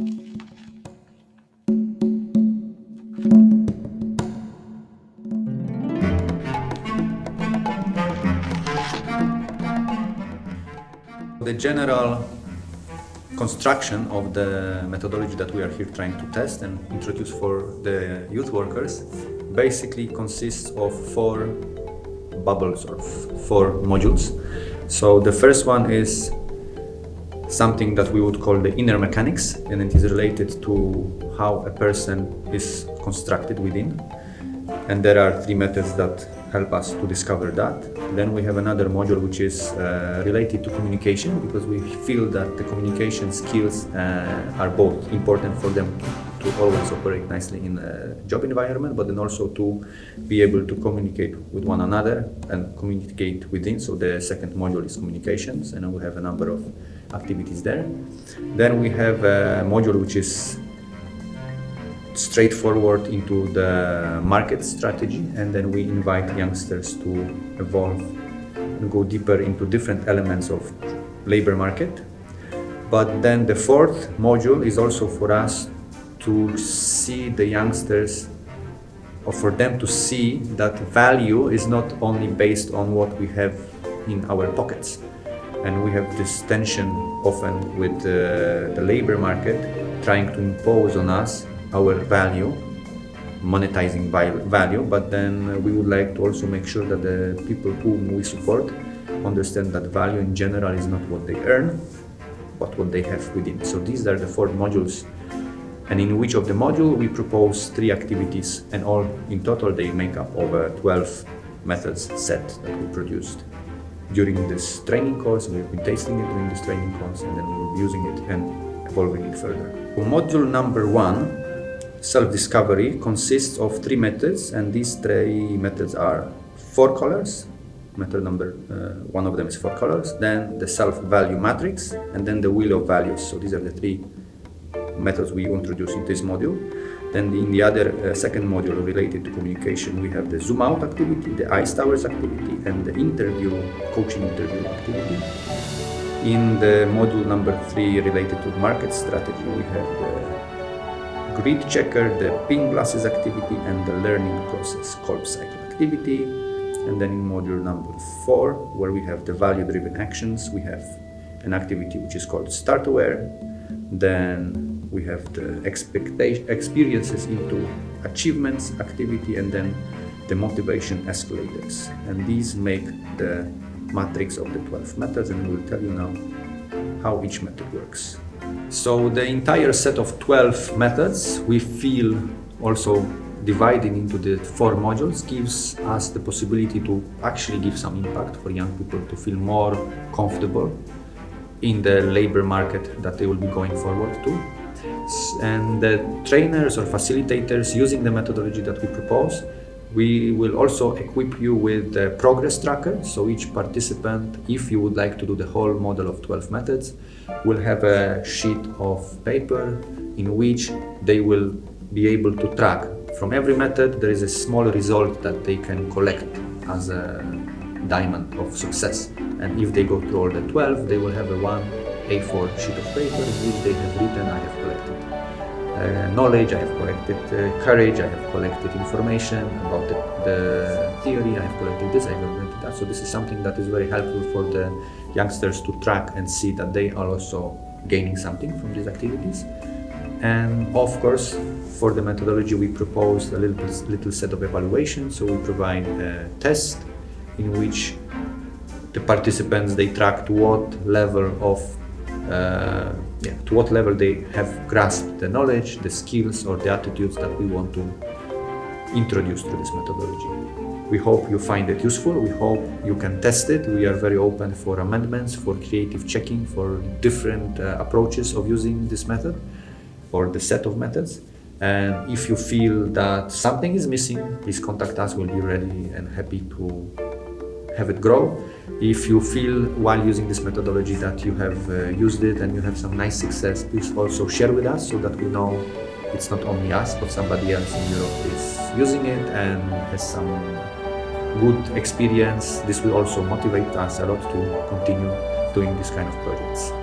The general construction of the methodology that we are here trying to test and introduce for the youth workers basically consists of 4 bubbles or 4 modules. So the first one is something that we would call the inner mechanics, and it is related to how a person is constructed within. And there are 3 methods that help us to discover that. Then we have another module which is related to communication, because we feel that the communication skills are both important for them to always operate nicely in a job environment, but then also to be able to communicate with one another and communicate within. So the second module is communications, and we have a number of activities there. Then we have a module which is straightforward into the market strategy, and then we invite youngsters to evolve and go deeper into different elements of labor market. But then the 4th module is also for us to see the youngsters, or for them to see that value is not only based on what we have in our pockets. And we have this tension often with the labor market trying to impose on us our value, monetizing value, but then we would like to also make sure that the people whom we support understand that value in general is not what they earn, but what they have within. So these are the 4 modules, and in which of the module we propose 3 activities, and all in total they make up over 12 methods set that we produced during this training course. We've been tasting it during this training course, and then we will be using it and evolving it further. Module number 1, self-discovery, consists of 3 methods, and these 3 methods are 4 colors. Method number 1 of them is 4 colors, then the self-value matrix, and then the wheel of values. So these are the 3 methods we introduce in this module. Then in the other second module related to communication, we have the zoom out activity, the ice towers activity, and the coaching interview activity. In the module number 3 related to market strategy, we have the grid checker, the pink glasses activity, and the learning process Kolb cycle activity. And then in module number 4, where we have the value-driven actions, we have an activity which is called Start Aware. Then we have the experiences into achievements activity, and then the motivation escalators. And these make the matrix of the 12 methods, and we'll tell you now how each method works. So the entire set of 12 methods, we feel also dividing into the 4 modules, gives us the possibility to actually give some impact for young people to feel more comfortable in the labor market that they will be going forward to. And the trainers or facilitators using the methodology that we propose, we will also equip you with the progress tracker. So each participant, if you would like to do the whole model of 12 methods, will have a sheet of paper in which they will be able to track. From every method, there is a small result that they can collect as a diamond of success. And if they go through all the 12, they will have a 1 A4 sheet of paper in which they have written, I have collected knowledge, I have collected courage, I have collected information about the theory, I have collected this, I have collected that. So this is something that is very helpful for the youngsters to track and see that they are also gaining something from these activities. And of course, for the methodology, we proposed a little set of evaluations. So we provide a test in which the participants, they track to what level they have grasped the knowledge, the skills, or the attitudes that we want to introduce to this methodology. We hope you find it useful. We hope you can test it. We are very open for amendments, for creative checking, for different approaches of using this method or the set of methods. And if you feel that something is missing, please contact us. We'll be ready and happy to have it grow. If you feel while using this methodology that you have used it and you have some nice success, please also share with us so that we know it's not only us, but somebody else in Europe is using it and has some good experience. This will also motivate us a lot to continue doing this kind of projects.